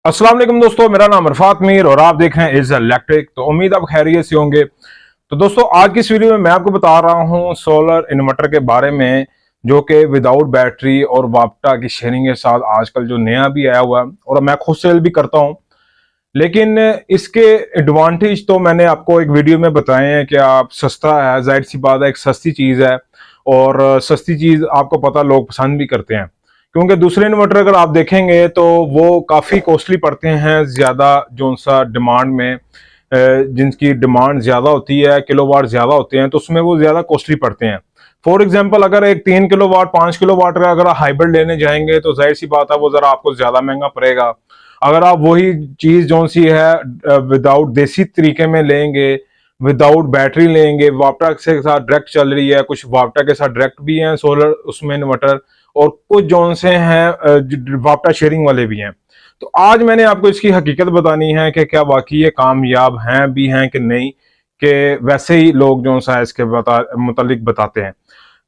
अस्सलाम वालेकुम दोस्तों, मेरा नाम अरफात मीर और आप देख रहे हैं इज इलेक्ट्रिक। तो उम्मीद आप खैरियत से होंगे। तो दोस्तों, आज की इस वीडियो में मैं आपको बता रहा हूं सोलर इन्वर्टर के बारे में, जो कि विदाउट बैटरी और वापटा की शेयरिंग के साथ आजकल जो नया भी आया हुआ है, और मैं खुद सेल भी करता हूं। लेकिन इसके एडवांटेज तो मैंने आपको एक वीडियो में बताए हैं कि आप सस्ता है, जाहिर सी बात है, एक सस्ती चीज़ है और सस्ती चीज़ आपको पता लोग पसंद भी करते हैं। क्योंकि दूसरे इन्वर्टर अगर आप देखेंगे तो वो काफ़ी कॉस्टली पड़ते हैं, ज़्यादा जो सा डिमांड में जिनकी डिमांड ज़्यादा होती है, किलोवाट ज़्यादा होते हैं, तो उसमें वो ज़्यादा कॉस्टली पड़ते हैं। फॉर एग्जाम्पल, अगर एक 3 किलोवाट 5 किलोवाट का अगर हाइब्रिड लेने जाएंगे तो जाहिर सी बात है वो ज़रा आपको ज़्यादा महंगा पड़ेगा। अगर आप वही चीज़ जो सी है विदाउट देसी तरीके में लेंगे, विदाउट बैटरी लेंगे, वापटा के साथ डायरेक्ट चल रही है, कुछ वापटा के साथ डायरेक्ट भी हैं सोलर उसमें इन्वर्टर, और कुछ जोन से हैं वापटा शेयरिंग वाले भी हैं। तो आज मैंने आपको इसकी हकीकत बतानी है कि क्या वाकई ये कामयाब हैं भी हैं कि नहीं, कि वैसे ही लोग जो सा इसके मुतालिक बताते हैं।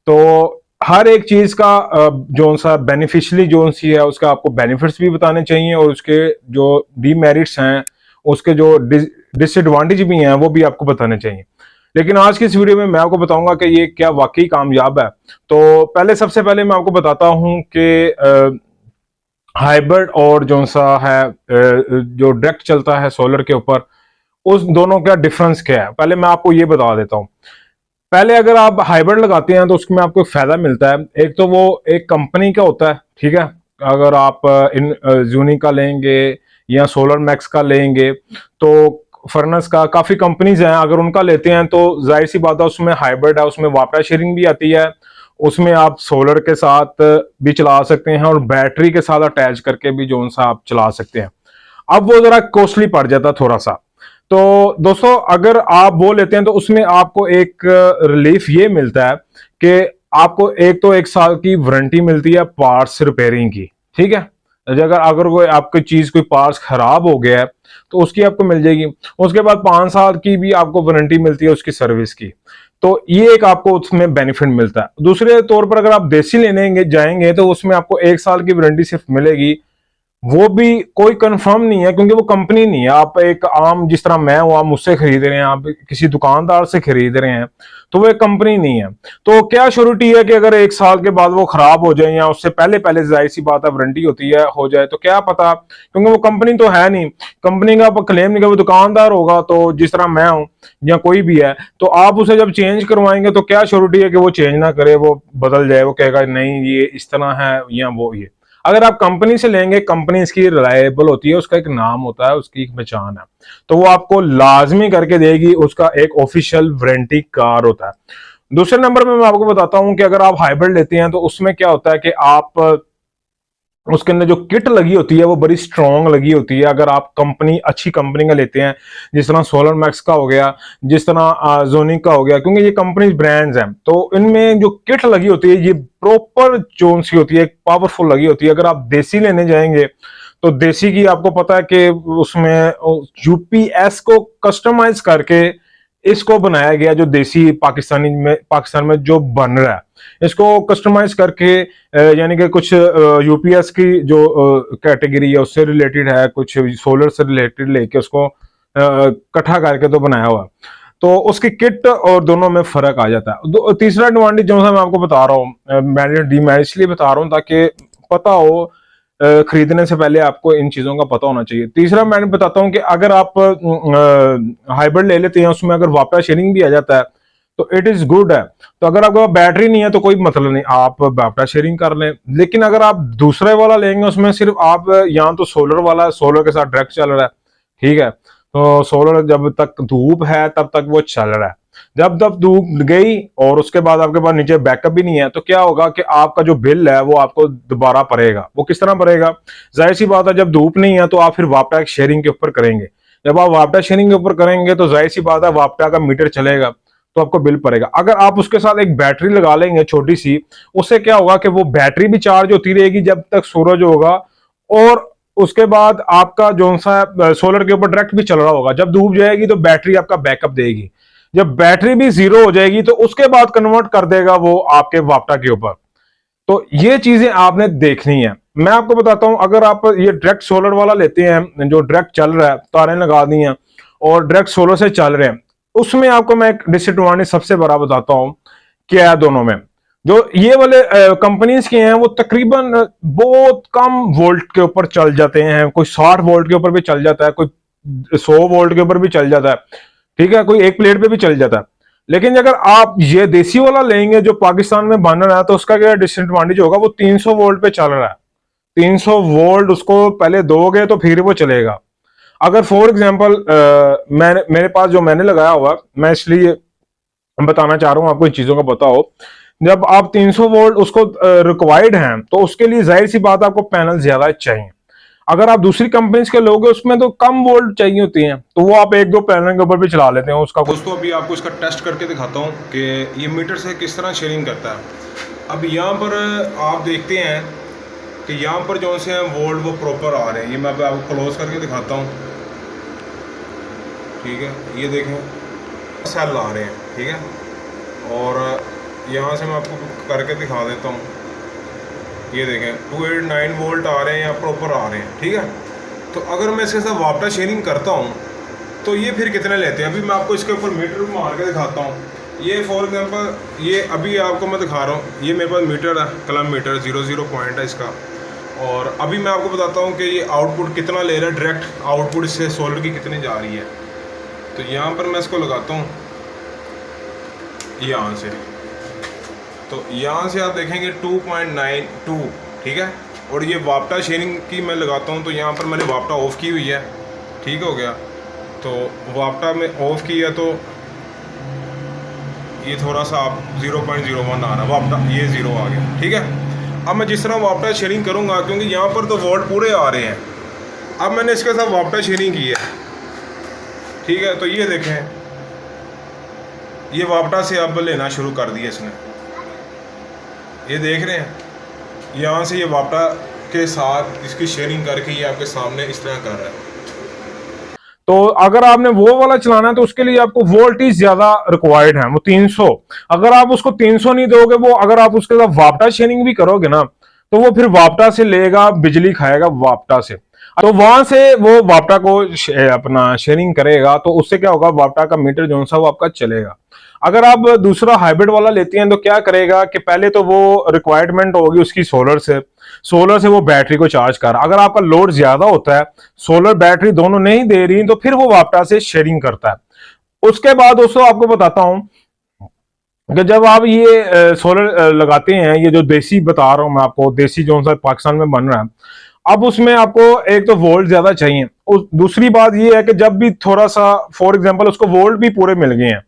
तो हर एक चीज का जो सा बेनिफिशियली जो सी है उसका आपको बेनिफिट्स भी बताने चाहिए, और उसके जो डीमेरिट्स हैं, उसके जो डिसएडवांटेज भी हैं, वो भी आपको बताने चाहिए। लेकिन आज की इस वीडियो में मैं आपको बताऊंगा कि ये क्या वाकई कामयाब है। तो पहले सबसे पहले मैं आपको बताता हूं कि हाइब्रिड और जो सा है जो डायरेक्ट चलता है सोलर के ऊपर, उस दोनों का डिफरेंस क्या है। पहले मैं आपको ये बता देता हूँ। पहले अगर आप हाइब्रिड लगाते हैं तो उसमें आपको एक फायदा मिलता है। एक तो वो एक कंपनी का होता है, ठीक है। अगर आप इन जूनी का लेंगे या सोलर मैक्स का लेंगे, तो फर्नेस का काफी कंपनीज हैं, अगर उनका लेते हैं तो जाहिर सी बात है उसमें हाइब्रिड है, उसमें वापरा शेयरिंग भी आती है, उसमें आप सोलर के साथ भी चला सकते हैं और बैटरी के साथ अटैच करके भी जो सा आप चला सकते हैं। अब वो जरा कॉस्टली पड़ जाता थोड़ा सा। तो दोस्तों, अगर आप वो लेते हैं तो उसमें आपको एक रिलीफ ये मिलता है कि आपको एक तो 1 साल की वारंटी मिलती है पार्ट्स रिपेयरिंग की, ठीक है। अगर अगर कोई आपकी चीज कोई पार्ट्स खराब हो गया है तो उसकी आपको मिल जाएगी। उसके बाद 5 साल की भी आपको वारंटी मिलती है उसकी सर्विस की। तो ये एक आपको उसमें बेनिफिट मिलता है। दूसरे तौर पर अगर आप देसी लेने जाएंगे तो उसमें आपको 1 साल की वारंटी सिर्फ मिलेगी। वो भी कोई कंफर्म नहीं है, क्योंकि वो कंपनी नहीं है। आप एक आम, जिस तरह मैं हूं, आप मुझसे खरीद रहे हैं, आप किसी दुकानदार से खरीद रहे हैं, तो वो एक कंपनी नहीं है। तो क्या श्योरिटी है कि अगर 1 साल के बाद वो खराब हो जाए, या उससे पहले पहले जाहिर सी बात है वारंटी होती है, हो जाए, तो क्या पता, क्योंकि वो कंपनी तो है नहीं। कंपनी का आप क्लेम नहीं कर, वो दुकानदार होगा। तो जिस तरह मैं हूं या कोई भी है, तो आप उसे जब चेंज करवाएंगे तो क्या श्योरिटी है कि वो चेंज ना करे, वो बदल जाए, वो कहेगा नहीं ये इस तरह है या वो ये। अगर आप कंपनी से लेंगे, कंपनी इसकी रिलायबल होती है, उसका एक नाम होता है, उसकी एक पहचान है, तो वो आपको लाजमी करके देगी, उसका एक ऑफिशियल वारंटी कार्ड होता है। दूसरे नंबर में मैं आपको बताता हूं कि अगर आप हाइब्रिड लेते हैं तो उसमें क्या होता है कि आप उसके अंदर जो किट लगी होती है वो बड़ी स्ट्रॉन्ग लगी होती है। अगर आप कंपनी अच्छी कंपनी का लेते हैं, जिस तरह सोलर मैक्स का हो गया, जिस तरह जोनिक का हो गया, क्योंकि ये कंपनी ब्रांड्स हैं, तो इनमें जो किट लगी होती है ये प्रॉपर जोन सी होती है, पावरफुल लगी होती है। अगर आप देसी लेने जाएंगे तो देसी की आपको पता है कि उसमें यूपीएस को कस्टमाइज करके इसको बनाया गया, जो देसी पाकिस्तान में जो बन रहा है, इसको कस्टमाइज करके यानी कि कुछ यूपीएस की जो कैटेगरी है उससे रिलेटेड है, कुछ सोलर से रिलेटेड लेके उसको इकट्ठा करके तो बनाया हुआ। तो उसकी किट और दोनों में फर्क आ जाता है। तीसरा एडवांटेज जो है मैं आपको बता रहा हूँ, मैंने डीमेरिट इसलिए बता रहा हूँ ताकि पता हो, खरीदने से पहले आपको इन चीजों का पता होना चाहिए। तीसरा मैं बताता हूँ कि अगर आप हाइब्रिड ले लेते हैं, उसमें अगर वापस शेयरिंग भी आ जाता है तो इट इज गुड है। तो अगर आपके पास बैटरी नहीं है तो कोई मतलब नहीं, आप वापटा शेयरिंग कर लें। लेकिन अगर आप दूसरे वाला लेंगे, उसमें सिर्फ आप यहाँ तो सोलर वाला, सोलर के साथ डायरेक्ट चल रहा है, ठीक है। तो सोलर जब तक धूप है तब तक वो चल रहा है। जब तब धूप गई और उसके बाद आपके पास नीचे बैकअप भी नहीं है, तो क्या होगा कि आपका जो बिल है वो आपको दोबारा पड़ेगा। वो किस तरह पड़ेगा? जाहिर सी बात है, जब धूप नहीं है तो आप फिर वापटा शेयरिंग के ऊपर करेंगे। जब आप वापटा शेयरिंग के ऊपर करेंगे तो जाहिर सी बात है वापटा का मीटर चलेगा, तो आपको बिल पड़ेगा। अगर आप उसके साथ एक बैटरी लगा लेंगे छोटी सी, उससे क्या होगा कि वो बैटरी भी चार्ज होती रहेगी जब तक सूरज होगा, और उसके बाद आपका जो सा सोलर के ऊपर डायरेक्ट भी चल रहा होगा। जब डूब जाएगी तो बैटरी आपका बैकअप देगी। जब बैटरी भी जीरो हो जाएगी तो उसके बाद कन्वर्ट कर देगा वो आपके वापटा के ऊपर। तो ये चीजें आपने देखनी है। मैं आपको बताता हूं, अगर आप ये डायरेक्ट सोलर वाला लेते हैं जो डायरेक्ट चल रहा है, तारें लगा दी हैं और डायरेक्ट सोलर से चल रहे हैं, उसमें आपको मैं एक डिसएडवांटेज सबसे बड़ा बताता हूं क्या है दोनों में। जो ये वाले कंपनीज के हैं वो तकरीबन बहुत कम वोल्ट के ऊपर चल जाते हैं, कोई 60 वोल्ट के ऊपर भी चल जाता है, कोई 100 वोल्ट के ऊपर भी चल जाता है, ठीक है, कोई एक प्लेट पे भी चल जाता है। लेकिन अगर आप ये देसी वाला लेंगे जो पाकिस्तान में बन रहा है, तो उसका क्या डिसएडवांटेज होगा, वो 300 वोल्ट पे चल रहा है। 300 वोल्ट उसको पहले दोगे तो फिर वो चलेगा। अगर फॉर एग्जांपल मैंने मेरे पास जो मैंने लगाया हुआ, मैं इसलिए बताना चाह रहा हूं आपको इन चीजों का पता हो, जब आप 300 वोल्ट उसको रिक्वायर्ड हैं तो उसके लिए जाहिर सी बात आपको पैनल ज्यादा चाहिए। अगर आप दूसरी कंपनीज के लोगे उसमें तो कम वोल्ट चाहिए होती हैं, तो वो आप एक दो पैनल के ऊपर भी चला लेते हैं उसका। दोस्तों अभी आपको इसका टेस्ट करके दिखाता हूँ कि ये मीटर से किस तरह शेयरिंग करता है। अब यहाँ पर आप देखते हैं कि यहाँ पर जो से वोल्ट वो प्रॉपर आ रहे हैं। ये मैं आपको क्लोज करके दिखाता हूँ, ठीक है, ये देखें सेल आ रहे हैं, ठीक है। और यहाँ से मैं आपको करके दिखा देता हूँ, ये देखें 289 वोल्ट आ रहे हैं या प्रॉपर आ रहे हैं, ठीक है। तो अगर मैं इसके साथ वापटा शेयरिंग करता हूँ तो ये फिर कितने लेते हैं, अभी मैं आपको इसके ऊपर मीटर मार के दिखाता हूँ। ये फॉर एग्जांपल ये अभी आपको मैं दिखा रहा हूँ, ये मेरे पास मीटर है, कलम मीटर 00 पॉइंट है इसका। और अभी मैं आपको बताता हूँ कि ये आउटपुट कितना ले रहा है, डायरेक्ट आउटपुट इससे सोलर की कितनी जा रही है। तो यहाँ पर मैं इसको लगाता हूँ यहाँ से, तो यहाँ से आप देखेंगे 2.92, ठीक है। और ये वापटा शेयरिंग की मैं लगाता हूँ, तो यहाँ पर मैंने वापटा ऑफ़ की हुई है, ठीक हो गया। तो वापटा में ऑफ़ किया तो ये थोड़ा सा आप 0.01 आ रहा है, वापटा ये 0 आ गया, ठीक है। अब मैं जिस तरह वापटा शेयरिंग करूँगा, क्योंकि यहाँ पर तो वोल्ट पूरे आ रहे हैं, अब मैंने इसके साथ वापटा शेयरिंग की है, ठीक है। तो ये देखें ये वापटा से अब लेना शुरू कर दिया इसने, ये देख रहे हैं, यहाँ से ये वापटा के साथ इसकी शेयरिंग करके ये आपके सामने इस तरह कर रहा है। तो अगर आपने वो वाला चलाना है तो उसके लिए आपको वोल्टेज ज्यादा रिक्वायर्ड है, वो 300। अगर आप उसको 300 नहीं दोगे, वो अगर आप उसके साथ वापटा शेयरिंग भी करोगे ना, तो वो फिर वापटा से लेगा, बिजली खाएगा वापटा से, तो वहां से वो वापटा को अपना शेयरिंग करेगा, तो उससे क्या होगा, वापटा का मीटर जो सा वो आपका चलेगा। अगर आप दूसरा हाइब्रिड वाला लेते हैं तो क्या करेगा कि पहले तो वो रिक्वायरमेंट होगी उसकी सोलर से वो बैटरी को चार्ज कर, अगर आपका लोड ज्यादा होता है, सोलर बैटरी दोनों नहीं दे रही, तो फिर वो वापटा से शेयरिंग करता है। उसके बाद दोस्तों आपको बताता हूं कि जब आप ये सोलर लगाते हैं, ये जो देसी बता रहा हूं मैं आपको, देसी जो सा पाकिस्तान में बन रहा है, अब उसमें आपको एक तो वोल्ट ज्यादा चाहिए, दूसरी बात ये है कि जब भी थोड़ा सा फॉर एग्जांपल उसको वोल्ट भी पूरे मिल गए हैं,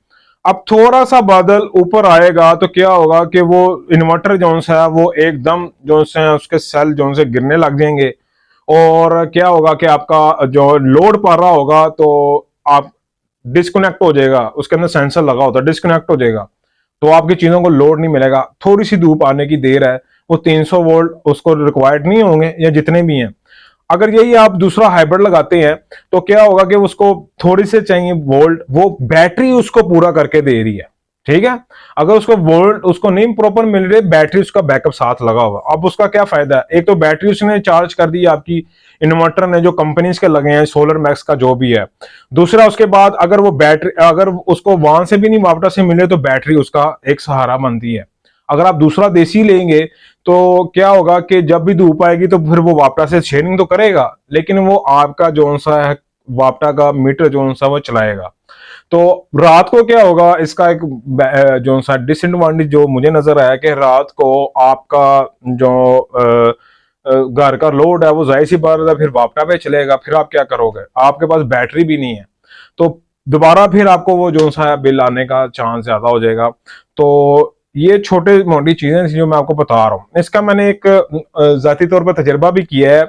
अब थोड़ा सा बादल ऊपर आएगा तो क्या होगा कि वो इन्वर्टर जो सा है वो एकदम जो से उसके सेल जो से गिरने लग जाएंगे, और क्या होगा कि आपका जो लोड पड़ रहा होगा तो आप डिस्कनेक्ट हो जाएगा, उसके अंदर सेंसर लगा होता है, डिस्कनेक्ट हो जाएगा, तो आपकी चीजों को लोड नहीं मिलेगा। थोड़ी सी धूप आने की देर है, वो 300 वोल्ट उसको रिक्वायर्ड नहीं होंगे या जितने भी हैं। अगर यही आप दूसरा हाइब्रिड लगाते हैं तो क्या होगा कि उसको थोड़ी से चाहिए वोल्ट, वो बैटरी उसको पूरा करके दे रही है, ठीक है। अगर उसको वोल्ट उसको नहीं प्रॉपर मिल रही, बैटरी उसका बैकअप साथ लगा हुआ, अब उसका क्या फायदा है, एक तो बैटरी उसने चार्ज कर दी आपकी इन्वर्टर ने जो कंपनीज के लगे हैं, सोलर मैक्स का जो भी है, दूसरा उसके बाद अगर वो बैटरी अगर उसको वहां से भी नहीं वापटा से मिले तो बैटरी उसका एक सहारा बनती है। अगर आप दूसरा देसी लेंगे तो क्या होगा कि जब भी धूप आएगी तो फिर वो वापटा से शेयरिंग तो करेगा, लेकिन वो आपका जो सा है वापटा का मीटर जो सा वो चलाएगा। तो रात को क्या होगा, इसका एक जो सा डिसएडवांटेज जो मुझे नजर आया कि रात को आपका जो घर का लोड है वो जाहिर सी बात है फिर वापटा पे चलेगा, फिर आप क्या करोगे, आपके पास बैटरी भी नहीं है, तो दोबारा फिर आपको वो जो सा बिल आने का चांस ज्यादा हो जाएगा। तो ये छोटे मोटी चीजें जो मैं आपको बता रहा हूँ, इसका मैंने एक जाती तौर पर तजर्बा भी किया है।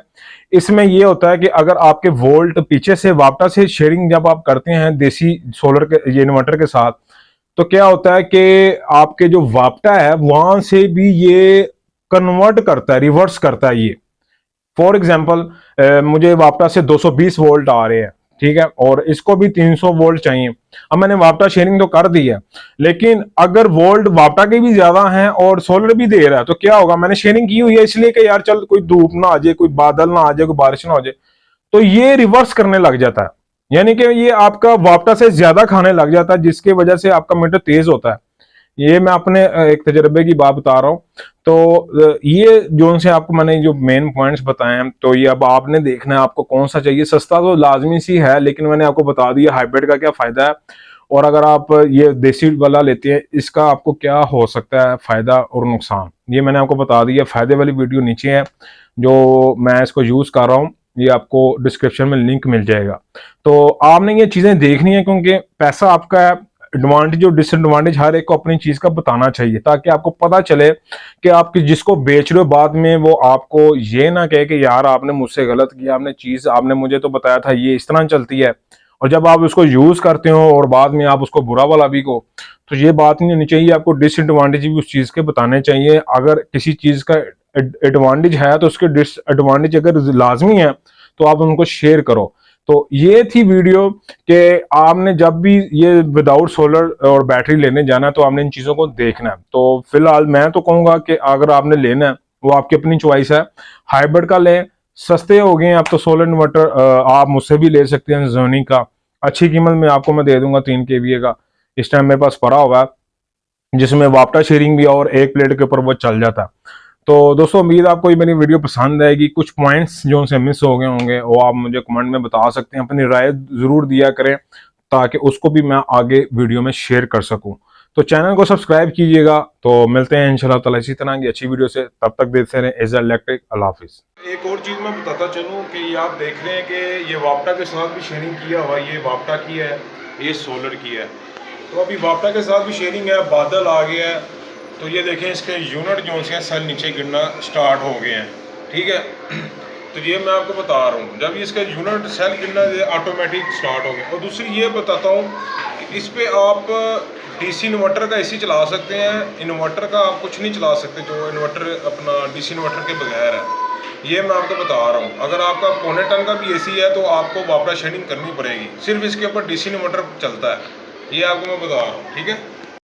इसमें ये होता है कि अगर आपके वोल्ट पीछे से वापटा से शेयरिंग जब आप करते हैं देसी सोलर के ये इन्वर्टर के साथ, तो क्या होता है कि आपके जो वापटा है वहां से भी ये कन्वर्ट करता है, रिवर्स करता है ये। फॉर एग्जाम्पल मुझे वापटा से 220 वोल्ट आ रहे हैं, ठीक है, और इसको भी 300 वोल्ट चाहिए, अब मैंने वापटा शेयरिंग तो कर दी है, लेकिन अगर वोल्ट वापटा के भी ज्यादा हैं और सोलर भी दे रहा है तो क्या होगा? मैंने शेयरिंग की हुई है इसलिए कि यार चल कोई धूप ना आ जाए, कोई बादल ना आ जाए, कोई बारिश ना हो जाए, तो ये रिवर्स करने लग जाता है, यानी कि ये आपका वापटा से ज्यादा खाने लग जाता है, जिसकी वजह से आपका मीटर तेज होता है। ये मैं अपने एक तजर्बे की बात बता रहा हूँ। तो ये जो से आपको मैंने जो मेन पॉइंट्स बताए हैं, तो ये अब आपने देखना है आपको कौन सा चाहिए। सस्ता तो लाजमी सी है, लेकिन मैंने आपको बता दिया हाइब्रिड का क्या फायदा है, और अगर आप ये देसी वाला लेते हैं इसका आपको क्या हो सकता है फायदा और नुकसान, ये मैंने आपको बता दिया। फायदे वाली वीडियो नीचे है जो मैं इसको यूज कर रहा हूँ, ये आपको डिस्क्रिप्शन में लिंक मिल जाएगा। तो आपने ये चीजें देखनी है, क्योंकि पैसा आपका है, एडवांटेज और डिसएडवांटेज हर एक को अपनी चीज का बताना चाहिए, ताकि आपको पता चले कि आप जिसको बेच रहे हो बाद में वो आपको ये ना कहे कि यार आपने मुझसे गलत किया, आपने चीज आपने मुझे तो बताया था ये इस तरह चलती है, और जब आप उसको यूज करते हो और बाद में आप उसको बुरा वाला भी को, तो ये बात नहीं होनी चाहिए। आपको डिसएडवांटेज भी उस चीज के बताने चाहिए। अगर किसी चीज का एडवांटेज है तो उसके डिसएडवांटेज अगर लाजमी है तो आप उनको शेयर करो। तो ये थी वीडियो कि आपने जब भी ये विदाउट सोलर और बैटरी लेने जाना है तो आपने इन चीजों को देखना है। तो फिलहाल मैं तो कहूंगा कि अगर आपने लेना है वो आपकी अपनी चॉइस है, हाइब्रिड का लें, सस्ते हो गए हैं अब तो सोलर इन्वर्टर, आप मुझसे भी ले सकते हैं जोनी का, अच्छी कीमत में आपको मैं दे दूंगा 3 kVA का। इस टाइम मेरे पास पड़ा हुआ है जिसमें वापटा शेयरिंग भी और एक प्लेट के ऊपर वो चल जाता है। तो दोस्तों उम्मीद आपको ये मेरी वीडियो पसंद आएगी। कुछ पॉइंट्स जो उनसे मिस हो गए होंगे वो आप मुझे कमेंट में बता सकते हैं, अपनी राय जरूर दिया करें ताकि उसको भी मैं आगे वीडियो में शेयर कर सकूं। तो चैनल को सब्सक्राइब कीजिएगा। तो मिलते हैं इंशाल्लाह ताला इसी तरह की अच्छी वीडियो से, तब तक देखते रहें एज़ इलेक्ट्रिक। अल्लाह हाफिज़। एक और चीज़ मैं बताता चलूँ कि ये आप देख रहे हैं कि ये वापटा के साथ भी शेयरिंग किया हुआ, ये वापटा की है, ये सोलर की है। तो अभी वापटा के साथ भी शेयरिंग है, बादल आ गया है, तो ये देखें इसके यूनिट जो से सेल नीचे गिरना स्टार्ट हो गए हैं, ठीक है। तो ये मैं आपको बता रहा हूँ, जब इसका यूनिट सेल गिरना ऑटोमेटिक स्टार्ट हो गया। और दूसरी ये बताता हूँ कि इस पर आप डीसी इन्वर्टर का एसी चला सकते हैं, इन्वर्टर का आप कुछ नहीं चला सकते जो इन्वर्टर अपना डीसी इन्वर्टर के बगैर है। ये मैं आपको बता रहा हूँ। अगर आपका 1.25 टन का भी एसी है तो आपको वापटा शेयरिंग करनी पड़ेगी, सिर्फ इसके ऊपर डीसी इन्वर्टर चलता है। ये आपको मैं बता रहा हूँ, ठीक है।